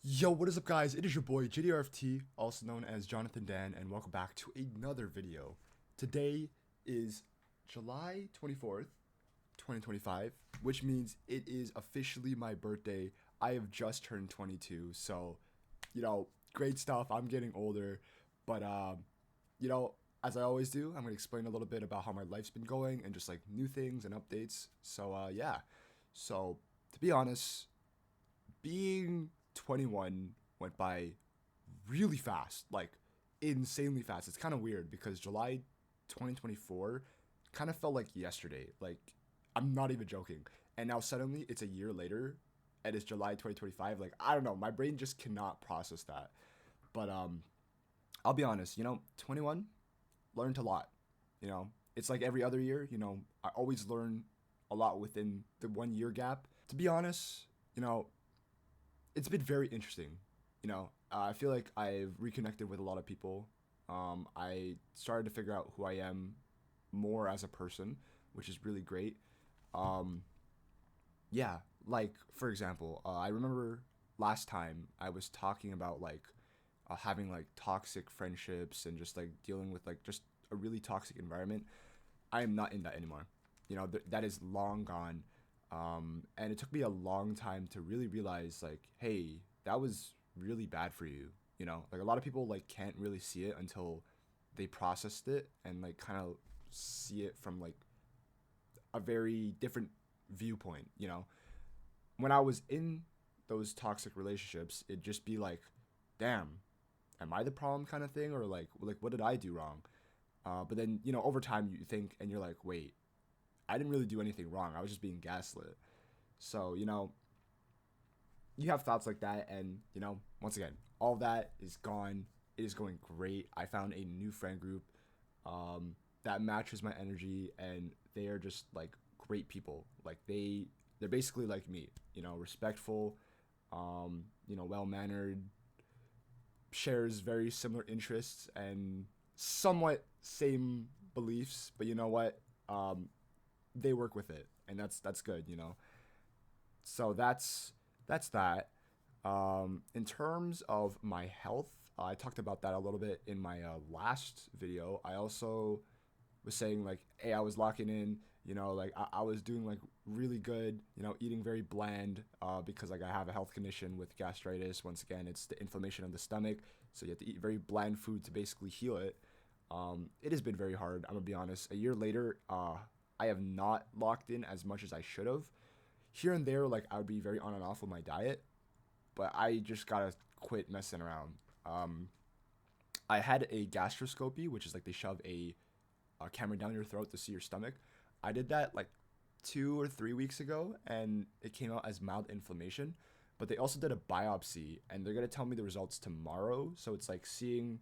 Yo, what is up guys? It is your boy JDRFT, also known as Jonathan Dan, and welcome back to another video. Today is July 24th, 2025, which means it is officially my birthday. I have just turned 22, so, great stuff. I'm getting older, but, as I always do, I'm going to explain a little bit about how my life's been going and just like new things and updates. So, yeah. So, to be honest, being 21 went by really fast, like insanely fast. It's kind of weird because July 2024 kind of felt like yesterday. Like, I'm not even joking. And now suddenly it's a year later and it's July 2025. Like, I don't know, my brain just cannot process that. But I'll be honest, 21 learned a lot. It's like every other year, I always learn a lot within the 1 year gap. To be honest, it's been very interesting. I feel like I've reconnected with a lot of people. I started to figure out who I am more as a person, which is really great. Um, yeah, like for example, I remember last time I was talking about like having like toxic friendships and just like dealing with like just a really toxic environment. I am not in that anymore. That is long gone. And it took me a long time to really realize like, hey, that was really bad for you. Like a lot of people like can't really see it until they processed it and like kind of see it from like a very different viewpoint. When I was in those toxic relationships, it'd just be like, damn, am I the problem kind of thing, or like what did I do wrong? But then over time you think and you're like, wait, I didn't really do anything wrong. I was just being gaslit. So, you have thoughts like that. And, once again, all that is gone. It is going great. I found a new friend group that matches my energy. And they are just like great people. Like they're basically like me, respectful, well-mannered, shares very similar interests and somewhat same beliefs. But you know what? They work with it, and that's good. So that's that. In terms of my health, I talked about that a little bit in my last video. I also was saying like, hey, I was locking in. Like I was doing like really good. Eating very bland because like I have a health condition with gastritis. Once again, it's the inflammation of the stomach, so you have to eat very bland food to basically heal it. It has been very hard. I'm gonna be honest. A year later, I have not locked in as much as I should have. Here and there, like I would be very on and off with my diet, but I just gotta quit messing around. Um, I had a gastroscopy, which is like they shove a camera down your throat to see your stomach. I did that like 2 or 3 weeks ago, and it came out as mild inflammation. But they also did a biopsy, and they're gonna tell me the results tomorrow. So it's like seeing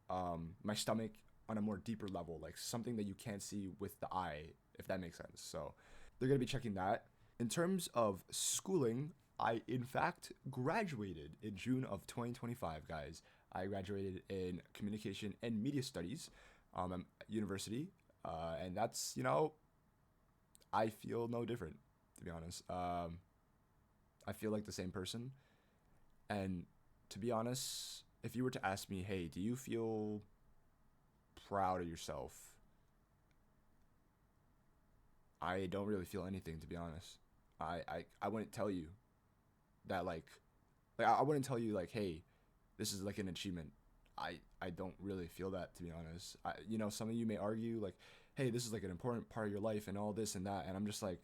my stomach on a more deeper level, like something that you can't see with the eye, if that makes sense. So they're gonna be checking that. In terms of schooling, I in fact graduated in June of 2025, guys. I graduated in communication and media studies at university, and that's I feel no different, to be honest. I feel like the same person, and to be honest, if you were to ask me, hey, do you feel proud of yourself? I don't really feel anything, to be honest. I wouldn't tell you that like I wouldn't tell you like, hey, this is like an achievement. I don't really feel that, to be honest. Some of you may argue like, hey, this is like an important part of your life and all this and that, and I'm just like,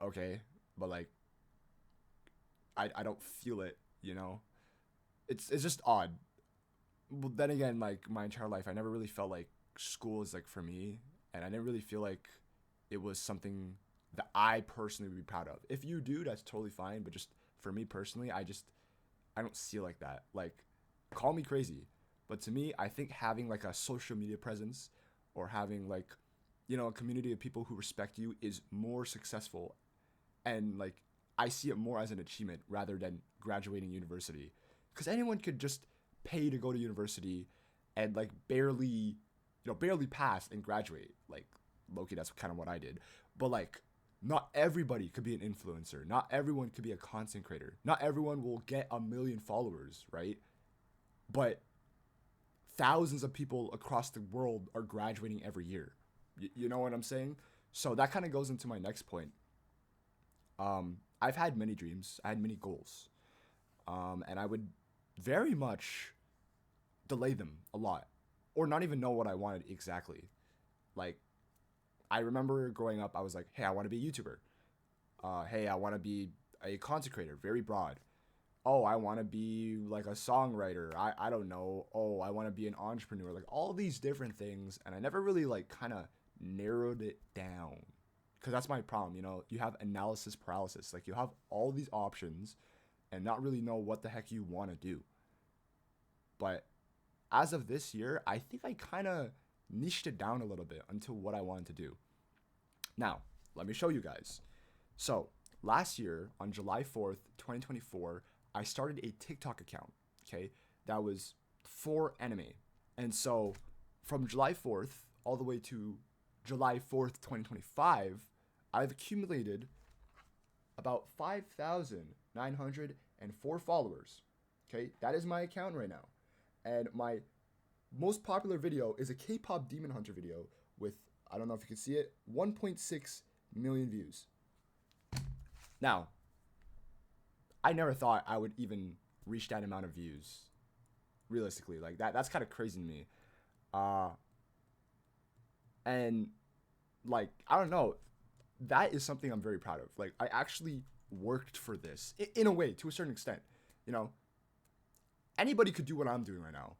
okay, but like I don't feel it. It's just odd. Well, then again, like my entire life, I never really felt like school is like for me, and I didn't really feel like it was something that I personally would be proud of. If you do, that's totally fine. But just for me personally, I don't see it like that. Like, call me crazy, but to me, I think having like a social media presence or having like, a community of people who respect you is more successful, and like I see it more as an achievement rather than graduating university, because anyone could just pay to go to university and like barely pass and graduate. Like Loki, that's kind of what I did. But like Not everybody could be an influencer. Not everyone could be a content creator. Not everyone will get 1 million followers, right? But thousands of people across the world are graduating every year. You know what I'm saying? So that kind of goes into my next point. I've had many dreams. I had many goals. And I would very much delay them a lot, or not even know what I wanted exactly. Like, I remember growing up, I was like, hey, I want to be a YouTuber. Hey, I want to be a content creator, very broad. Oh, I want to be like a songwriter. I don't know. Oh, I want to be an entrepreneur. Like all these different things. And I never really like kind of narrowed it down. Because that's my problem, you know? You have analysis paralysis. Like you have all these options and not really know what the heck you want to do. But as of this year, I think I kind of niched it down a little bit into what I wanted to do. Now, let me show you guys. So, last year, on July 4th, 2024, I started a TikTok account, okay, that was for anime. And so, from July 4th all the way to July 4th, 2025, I've accumulated about 5,904 followers, okay? That is my account right now. And my most popular video is a K-pop Demon Hunter video with, I don't know if you can see it, 1.6 million views. Now, I never thought I would even reach that amount of views. Realistically, like that's kind of crazy to me. And like, I don't know, that is something I'm very proud of. Like, I actually worked for this in a way, to a certain extent. You know, anybody could do what I'm doing right now,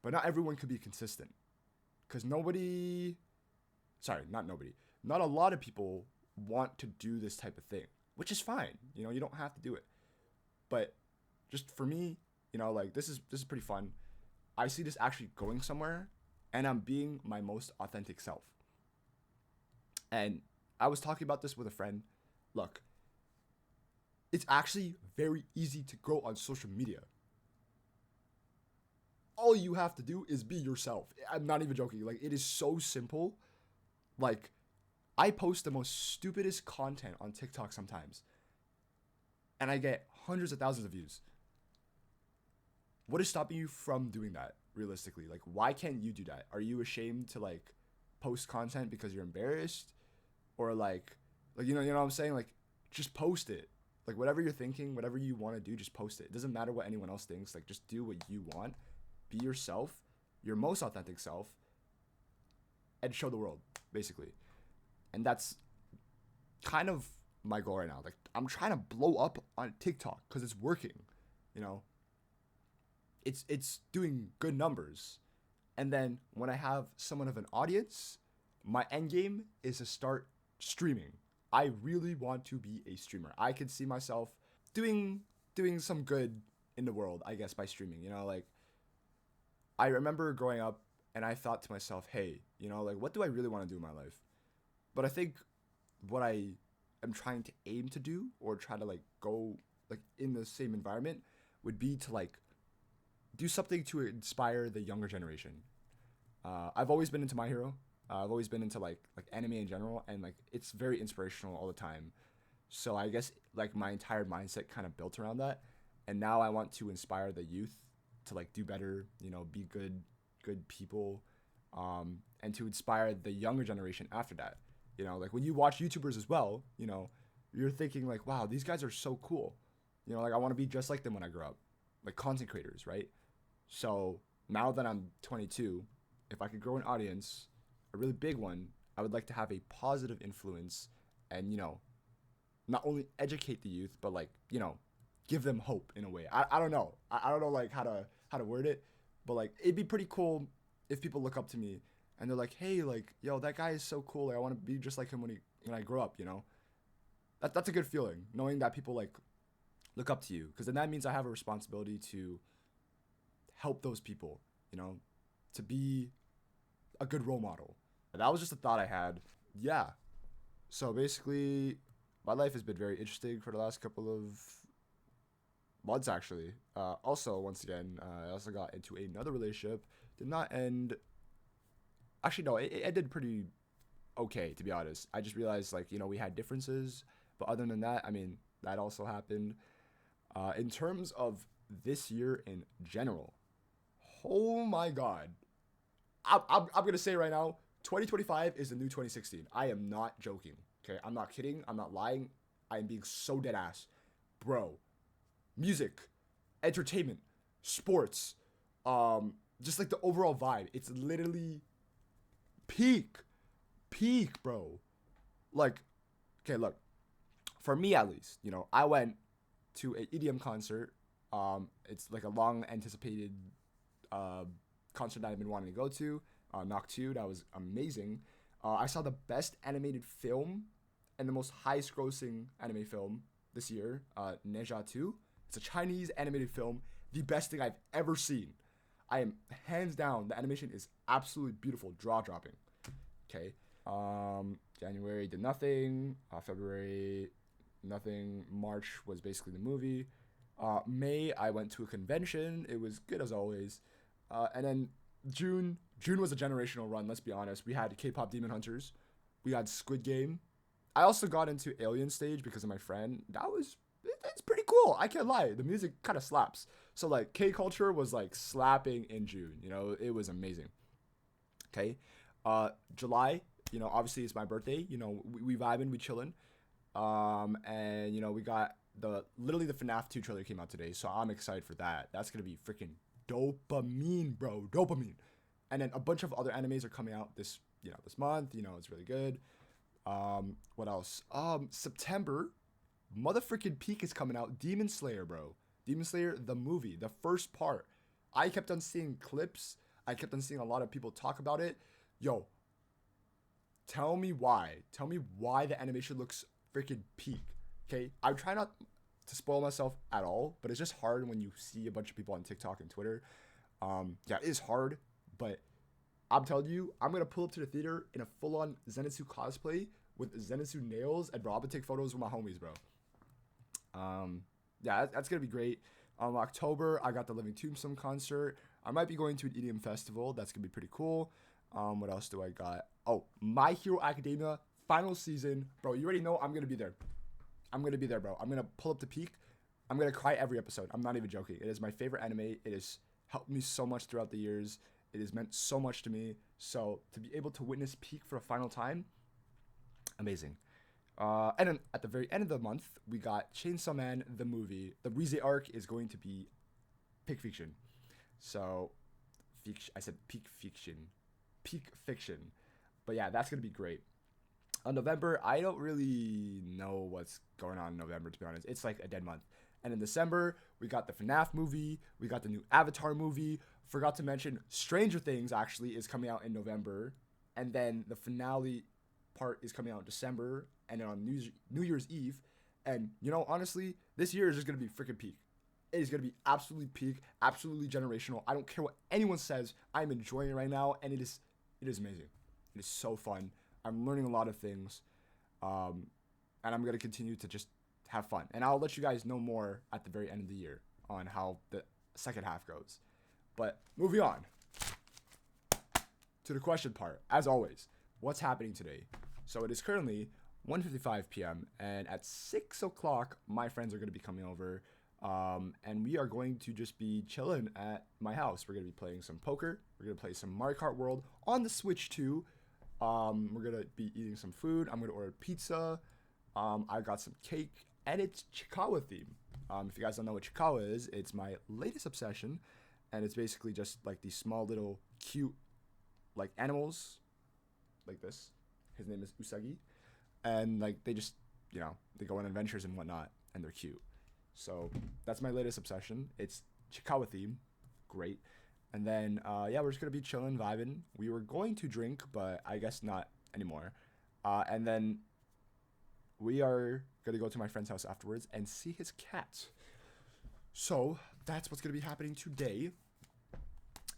but not everyone could be consistent. Because not a lot of people want to do this type of thing, which is fine. You know, you don't have to do it. But just for me, you know, like this is pretty fun. I see this actually going somewhere, and I'm being my most authentic self. And I was talking about this with a friend. Look, it's actually very easy to grow on social media. All you have to do is be yourself. I'm not even joking. Like, it is so simple. Like, I post the most stupidest content on TikTok sometimes, and I get hundreds of thousands of views. What is stopping you from doing that, realistically? Like, why can't you do that? Are you ashamed to, like, post content because you're embarrassed? Or, like you know what I'm saying? Like, just post it. Like, whatever you're thinking, whatever you want to do, just post it. It doesn't matter what anyone else thinks. Like, just do what you want. Be yourself, your most authentic self, and show the world, basically. And that's kind of my goal right now. Like, I'm trying to blow up on TikTok because it's working, you know? It's doing good numbers. And then when I have somewhat of an audience, my end game is to start streaming. I really want to be a streamer. I can see myself doing some good in the world, I guess, by streaming. You know, like, I remember growing up and I thought to myself, hey, you know, like, what do I really want to do in my life? But I think what I am trying to aim to do, or try to, like, go, like, in the same environment, would be to, like, do something to inspire the younger generation. I've always been into My Hero. I've always been into like anime in general, and like it's very inspirational all the time. So I guess like my entire mindset kind of built around that. And now I want to inspire the youth to like do better, you know, be good people, and to inspire the younger generation after that. You know, like when you watch YouTubers as well, you know, you're thinking like, wow, these guys are so cool. You know, like I want to be just like them when I grow up, like content creators, right? So now that I'm 22, if I could grow an audience, a really big one, I would like to have a positive influence and, you know, not only educate the youth, but like, you know, give them hope in a way. I don't know. I don't know like how to word it, but like it'd be pretty cool if people look up to me and they're like, hey, like, yo, that guy is so cool. Like, I want to be just like him when I grow up, you know? That's a good feeling, knowing that people like look up to you, because then that means I have a responsibility to help those people, you know, to be a good role model. That was just a thought I had. Yeah. So basically, my life has been very interesting for the last couple of months, actually. Also, once again, I also got into another relationship. Did not end. Actually, no, it ended pretty okay, to be honest. I just realized, like, you know, we had differences, but other than that, I mean, that also happened. In terms of this year in general, oh my god, I'm gonna say right now, 2025 is the new 2016. I am not joking. Okay, I'm not kidding. I'm not lying. I am being so dead ass, bro. Music, entertainment, sports, just like the overall vibe. It's literally peak, peak, bro. Like, okay, look, for me at least, you know, I went to an EDM concert. It's like a long anticipated concert that I've been wanting to go to. Knock 2, that was amazing. I saw the best animated film and the most highest grossing anime film this year, Neja 2. It's a Chinese animated film, the best thing I've ever seen. I am hands down, the animation is absolutely beautiful, jaw dropping. Okay. January did nothing. February, nothing. March was basically the movie. May, I went to a convention. It was good as always. And then June was a generational run, let's be honest. We had K-pop Demon Hunters. We had Squid Game. I also got into Alien Stage because of my friend. It's pretty cool. I can't lie. The music kind of slaps. So, like, K-culture was, like, slapping in June. You know, it was amazing. Okay. July, you know, obviously it's my birthday. You know, we vibing, we chilling. And, you know, we got literally the FNAF 2 trailer came out today. So I'm excited for that. That's going to be freaking dopamine, bro. Dopamine. And then a bunch of other animes are coming out this month. You know, it's really good. What else? September, motherfucking peak is coming out. Demon Slayer, bro. Demon Slayer, the movie, the first part. I kept on seeing clips. I kept on seeing a lot of people talk about it. Yo, tell me why. Tell me why the animation looks freaking peak. Okay, I'm trying not to spoil myself at all, but it's just hard when you see a bunch of people on TikTok and Twitter. Yeah, it is hard, but I'm telling you, I'm gonna pull up to the theater in a full-on Zenitsu cosplay with Zenitsu nails, and bro, I'm gonna take photos with my homies, bro. Yeah, that's gonna be great. October, I got the Living Tombstone concert. I might be going to an EDM festival. That's gonna be pretty cool. What else do I got? Oh, My Hero Academia final season, bro. You already know I'm gonna be there. I'm gonna be there, bro. I'm gonna pull up the peak. I'm gonna cry every episode. I'm not even joking. It is my favorite anime. It has helped me so much throughout the years. It has meant so much to me. So to be able to witness peak for a final time, amazing. And then at the very end of the month, we got Chainsaw Man, the movie. The Rize arc is going to be peak fiction. So, I said peak fiction. Peak fiction. But yeah, that's going to be great. November, I don't really know what's going on in November, to be honest. It's like a dead month. And in December, we got the FNAF movie. We got the new Avatar movie. Forgot to mention, Stranger Things actually is coming out in November. And then the finale part is coming out in December. And then on New Year's Eve. And, you know, honestly, this year is just going to be freaking peak. It is going to be absolutely peak, absolutely generational. I don't care what anyone says. I'm enjoying it right now. And it is amazing. It is so fun. I'm learning a lot of things. And I'm going to continue to just have fun. And I'll let you guys know more at the very end of the year on how the second half goes. But moving on to the question part. As always, what's happening today? So it is currently 1:55 p.m. and at 6 o'clock, my friends are going to be coming over. And we are going to just be chilling at my house. We're going to be playing some poker. We're going to play some Mario Kart World on the Switch too. We're going to be eating some food. I'm going to order pizza. I got some cake, and it's Chikawa theme. If you guys don't know what Chikawa is, it's my latest obsession. And it's basically just like these small little cute like animals like this. His name is Usagi. And like they just, you know, they go on adventures and whatnot, and they're cute. So that's my latest obsession. It's Chikawa theme. Great. And then, yeah, we're just going to be chilling, vibing. We were going to drink, but I guess not anymore. And then we are going to go to my friend's house afterwards and see his cat. So that's what's going to be happening today.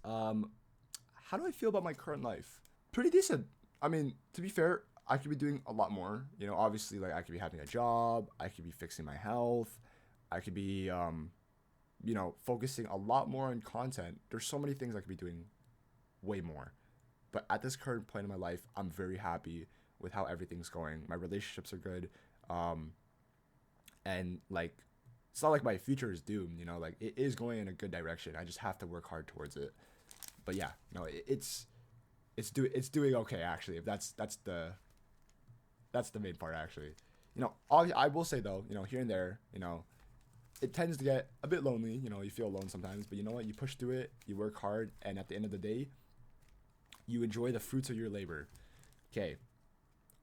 How do I feel about my current life? Pretty decent. I mean, to be fair, I could be doing a lot more. You know, obviously, like, I could be having a job. I could be fixing my health. I could be, you know, focusing a lot more on content. There's so many things I could be doing way more. But at this current point in my life, I'm very happy with how everything's going. My relationships are good. And like, it's not like my future is doomed, you know, like it is going in a good direction. I just have to work hard towards it. But yeah, no, it's doing okay actually. If that's the main part actually. You know, I will say though, you know, here and there, you know, it tends to get a bit lonely. You know, you feel alone sometimes, but you know what? You push through it, you work hard, and at the end of the day, you enjoy the fruits of your labor. Okay,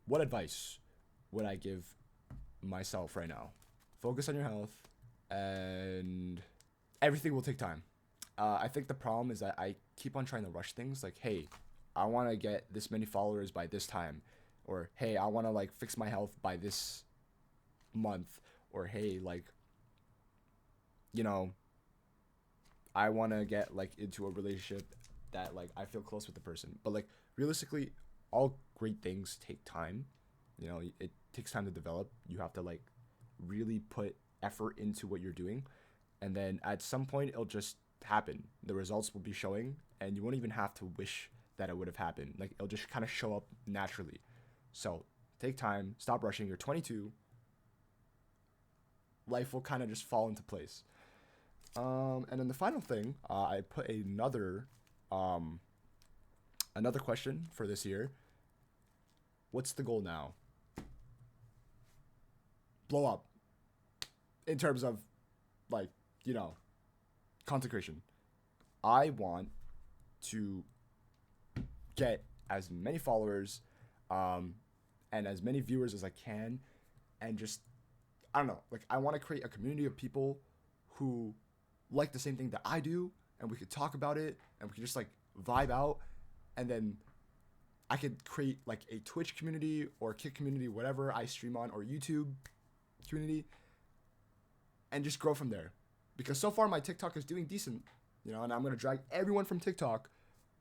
what advice would I give myself right now? Focus on your health, and everything will take time. I think the problem is that I keep on trying to rush things. Like, hey, I want to get this many followers by this time, or hey, I want to like fix my health by this month, or hey, like, you know, I want to get like into a relationship that like I feel close with the person. But like realistically, all great things take time. You know, it takes time to develop. You have to like really put effort into what you're doing, and then at some point it'll just happen. The results will be showing, and you won't even have to wish that it would have happened. Like it'll just kind of show up naturally. So take time, stop rushing. You're 22. Life will kind of just fall into place. And then the final thing, I put another question for this year. What's the goal now? Blow up. In terms of, like, you know, content creation. I want to get as many followers, and as many viewers as I can, and just, I don't know, like, I want to create a community of people who like the same thing that I do, and we could talk about it, and we could just like vibe out, and then I could create like a Twitch community or Kick community, whatever I stream on, or YouTube community, and just grow from there. Because so far my TikTok is doing decent, you know, and I'm gonna drag everyone from TikTok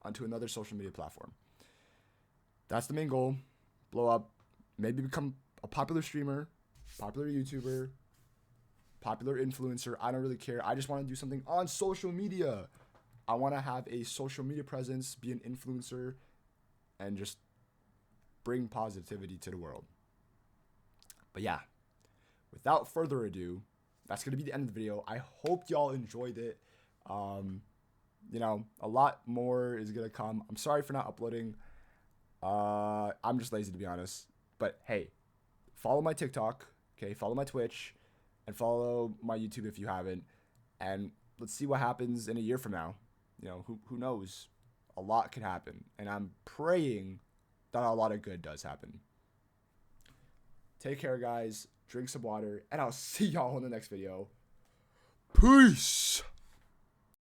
onto another social media platform. That's the main goal. Blow up, maybe become a popular streamer, popular YouTuber, popular influencer. I don't really care. I just want to do something on social media. I want to have a social media presence, be an influencer, and just bring positivity to the world. But yeah, without further ado, that's going to be the end of the video. I hope y'all enjoyed it. You know, a lot more is going to come. I'm sorry for not uploading. I'm just lazy, to be honest. But hey, follow my TikTok, okay? Follow my Twitch, and follow my YouTube if you haven't. And let's see what happens in a year from now. You know, who knows? A lot could happen. And I'm praying that a lot of good does happen. Take care, guys. Drink some water. And I'll see y'all in the next video. Peace!